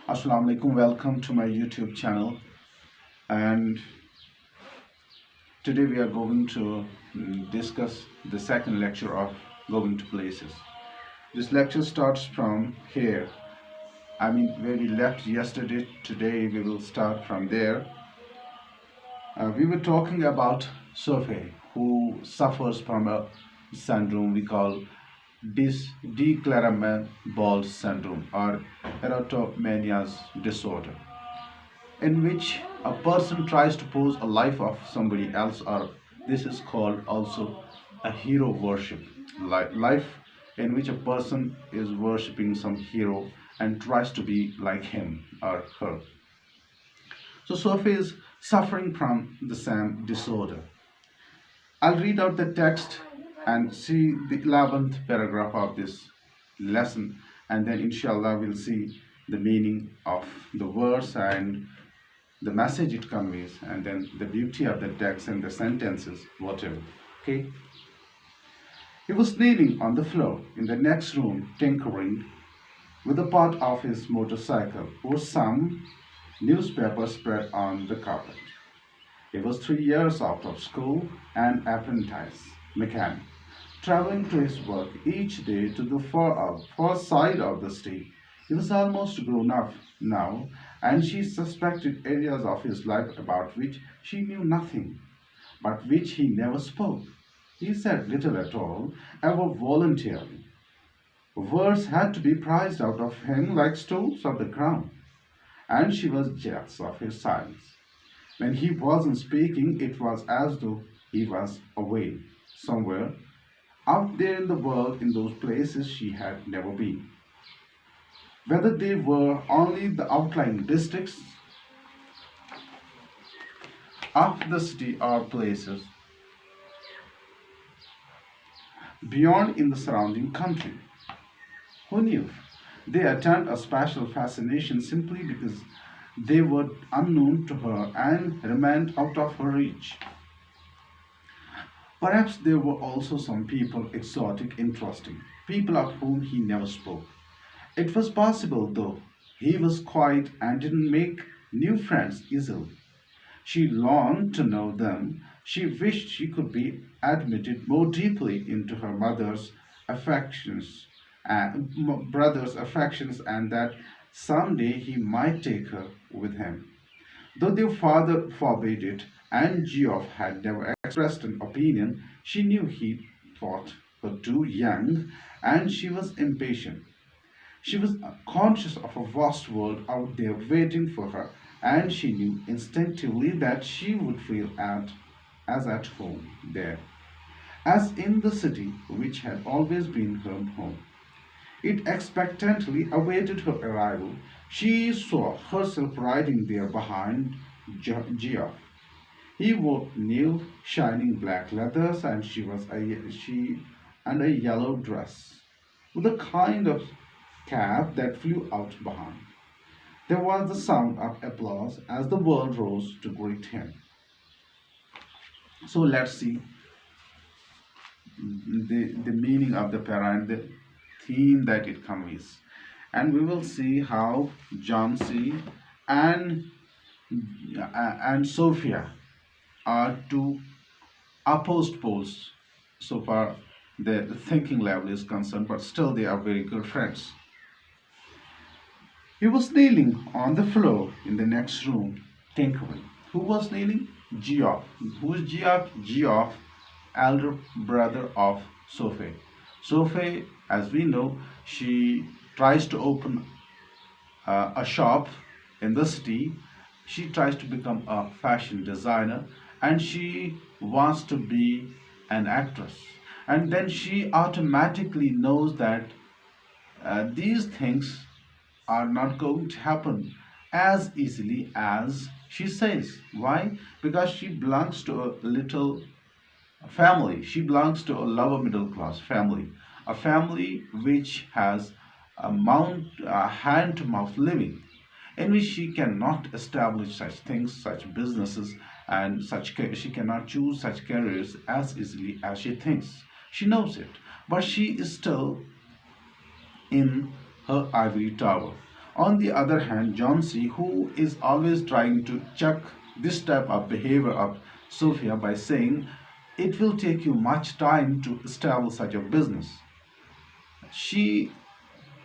Assalamu alaikum, welcome to my YouTube channel. And today we are going to discuss the second lecture of going to places. This lecture starts from here. Where we left yesterday. Today we will start from there. We were talking about Sophie, who suffers from a syndrome we call declarable syndrome or erotomania's disorder, in which a person tries to pose a life of somebody else, or this is called also a hero worship. Life in which a person is worshipping some hero and tries to be like him or her. So Sophie is suffering from the same disorder. I'll read out the text and see the 11th paragraph of this lesson, and then inshallah we'll see the meaning of the verse and the message it conveys, and then the beauty of the text and the sentences, whatever. Okay? He was kneeling on the floor in the next room, tinkering with a part of his motorcycle or some newspaper spread on the carpet. He was 3 years out of school, an apprentice mechanic, traveling to his work each day to the far side of the city. He was almost grown up now, and she suspected areas of his life about which she knew nothing, but which he never spoke. He said little at all, ever voluntarily. Words had to be prized out of him like stones of the ground, and she was jealous of his silence. When he wasn't speaking, it was as though he was away, somewhere, out there in the world, in those places she had never been. Whether they were only the outlying districts of the city or places beyond in the surrounding country. Who knew? They attained a special fascination simply because they were unknown to her and remained out of her reach. Perhaps there were also some people exotic, interesting, people of whom he never spoke. It was possible, though he was quiet and didn't make new friends easily. She longed to know them. She wished she could be admitted more deeply into her mother's affections and brother's affections, and that someday he might take her with him. Though their father forbade it, and Geoff had never expressed an opinion, she knew he thought her too young, and she was impatient. She was conscious of a vast world out there waiting for her, and she knew instinctively that she would feel as at home there, as in the city which had always been her home. It expectantly awaited her arrival. She saw herself riding there behind Geoff. He wore new, shining black leathers, and she and a yellow dress, with a kind of cap that flew out behind. There was the sound of applause as the world rose to greet him. So let's see the meaning of the para and the theme that it conveys. And we will see how John C. and Sophia are two opposed poles so far the thinking level is concerned, but still they are very good friends. He was kneeling on the floor in the next room, tinkering. Who was kneeling? Geoff. Who is Geoff? Geoff, elder brother of Sophie. Sophie, as we know, she tries to open a shop in the city. She tries to become a fashion designer, and she wants to be an actress. And then she automatically knows that these things are not going to happen as easily as she says. Why? Because she belongs to a little family. She belongs to a lower middle class family, a family which has a hand to mouth living, in which she cannot establish such things, such businesses, and she cannot choose such careers as easily as she thinks. She knows it, but she is still in her ivory tower, On the other hand, John C., who is always trying to check this type of behavior of Sophia by saying, it will take you much time to establish such a business. She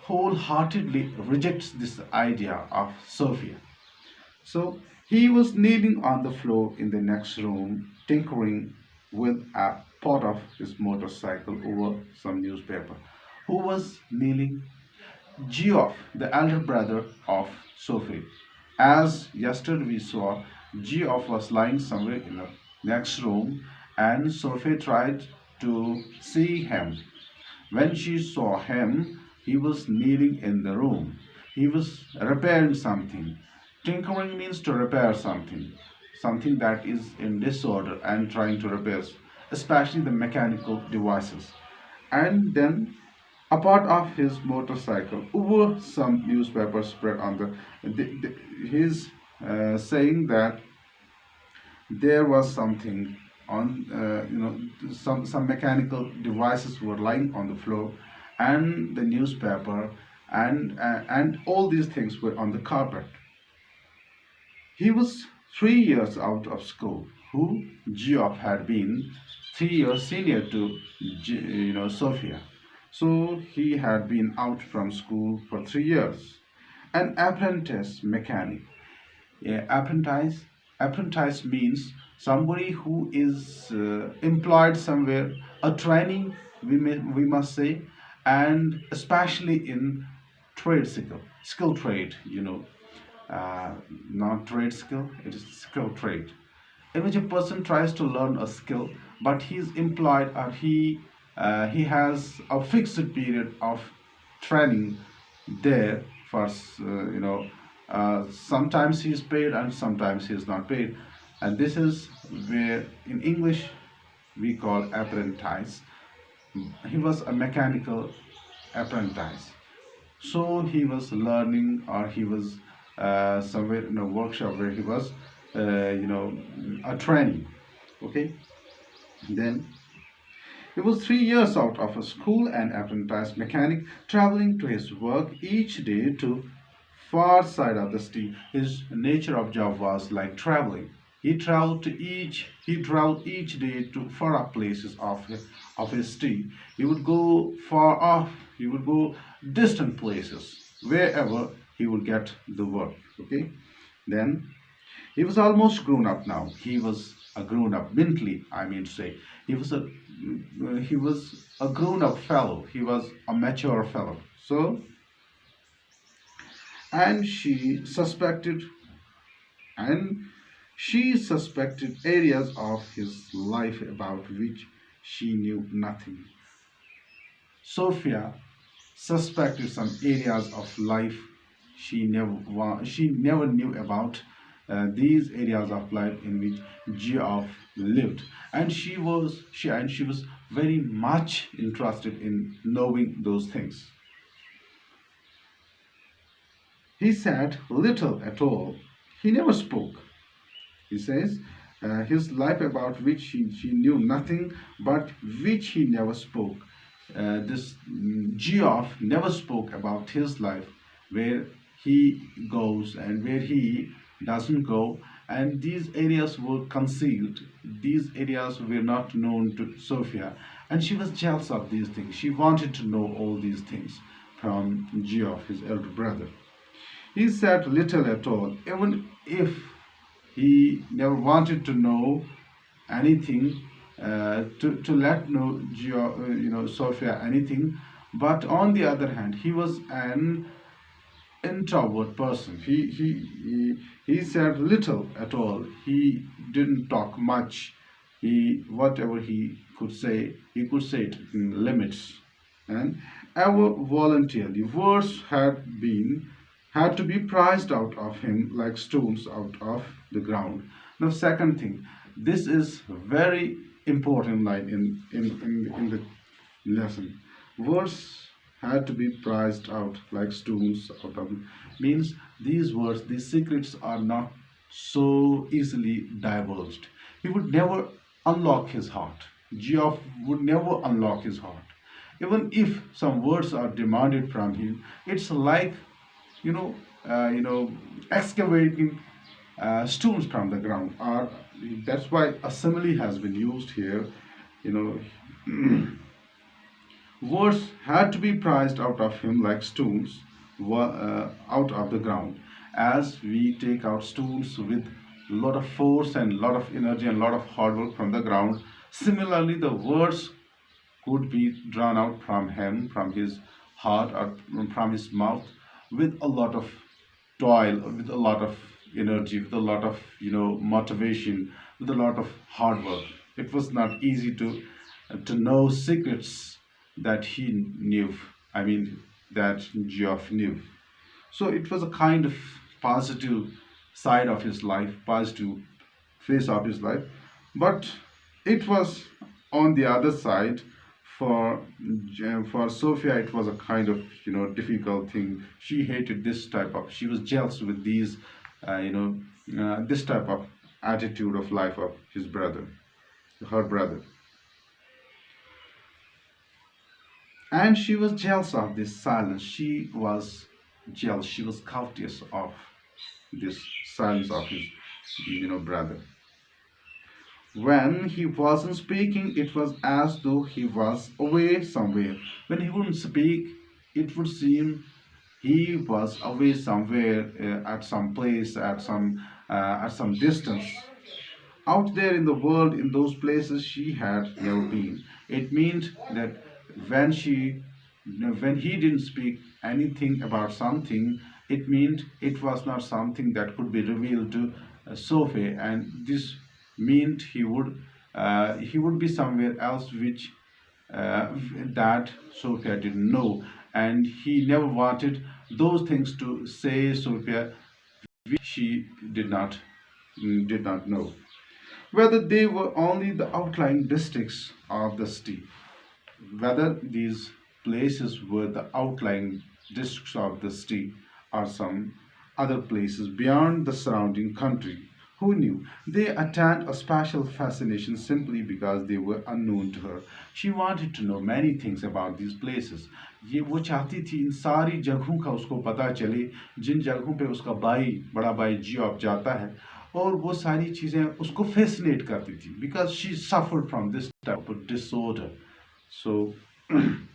wholeheartedly rejects this idea of Sophia. So he was kneeling on the floor in the next room, tinkering with a part of his motorcycle over some newspaper. Who was kneeling? Geoff, the elder brother of Sophie. As yesterday we saw, Geoff was lying somewhere in the next room, and Sophie tried to see him. When she saw him, he was kneeling in the room. He was repairing something. Tinkering means to repair something, something that is in disorder and trying to repair, especially the mechanical devices. And then a part of his motorcycle over some newspaper spread on his saying that there was something on some mechanical devices were lying on the floor, and the newspaper and all these things were on the carpet. He was 3 years out of school. Who? Geoff had been 3 years senior to Sophia. So he had been out from school for 3 years. An apprentice mechanic. Yeah, apprentice means somebody who is employed somewhere, a training we must say, and especially in trade skill trade, not trade skill, it is skill trade, in which a person tries to learn a skill, but he is employed, or he has a fixed period of training there for sometimes he is paid and sometimes he is not paid, and this is where in English we call apprentice. He was a mechanical apprentice, so he was learning, or he was somewhere in a workshop where he was a training. Okay, then he was 3 years out of a school, an apprentice mechanic, traveling to his work each day to far side of the city. His nature of job was like traveling. He traveled each day to far off places of his city. He would go far off, he would go distant places, wherever he would get the work. Okay. Then he was almost grown up now. He was a grown up mentally, I mean to say. He was a grown up fellow. He was a mature fellow. So, and and she suspected areas of his life about which she knew nothing. Sophia suspected some areas of life she never knew about, these areas of life in which Geoff lived, and she was very much interested in knowing those things. He said little at all. He never spoke. He says his life about which she knew nothing, but which he never spoke. This Geoff never spoke about his life, where he goes and where he doesn't go, and these areas were concealed. These areas were not known to Sophia, and she was jealous of these things. She wanted to know all these things from Geoff, his elder brother. He said little at all, even if he never wanted to know anything, to let know Sophia anything. But on the other hand, he was an introvert person. He said little at all. He didn't talk much. Whatever he could say it in limits. And ever voluntarily, words had to be prized out of him like stones out of the ground. Now, second thing, this is very important line in the lesson. Words had to be prized out like stones out of, means these words, these secrets are not so easily divulged. He would never unlock his heart. Geoff would never unlock his heart. Even if some words are demanded from him, it's like you know, you know, excavating stones from the ground. Or that's why a simile has been used here. You know, words had to be prized out of him like stones out of the ground. As we take out stones with a lot of force and a lot of energy and a lot of hard work from the ground, similarly, the words could be drawn out from him, from his heart, or from his mouth with a lot of toil, with a lot of energy, with a lot of motivation, with a lot of hard work. It was not easy to know secrets that he knew. I mean, that Geoff knew. So it was a kind of positive side of his life, positive phase of his life. But it was on the other side for for Sophia. It was a kind of difficult thing. She hated this type of. She was jealous with these, this type of attitude of life of his brother, her brother, and she was jealous of this silence. She was jealous. She was covetous of this silence of his, brother. When he wasn't speaking, it was as though he was away somewhere. When he wouldn't speak, it would seem he was away somewhere, at some place, at some distance. Out there in the world, in those places she had never been. It meant that when when he didn't speak anything about something, it meant it was not something that could be revealed to Sophie, and this meant he would be somewhere else, which that Sophia didn't know, and he never wanted those things to say Sophia, which she did not know, whether they were only the outlying districts of the city, whether these places were the outlying districts of the city or some other places beyond the surrounding country. Who knew? They attained a special fascination simply because they were unknown to her. She wanted to know many things about these places. ये वो चाहती थी इन सारी जगहों का उसको पता चले, जिन जगहों पे उसका भाई, बड़ा भाई जियोफ जाता है, और वो सारी चीज़ें उसको फैसिनेट करती थी, because she suffered from this type of disorder. So,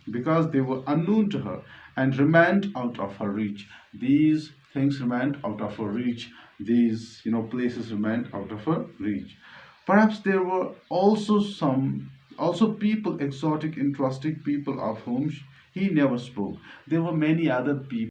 because they were unknown to her and remained out of her reach, these things remained out of her reach. These, places remained out of her reach. Perhaps there were also people, exotic, interesting people of whom he never spoke. There were many other people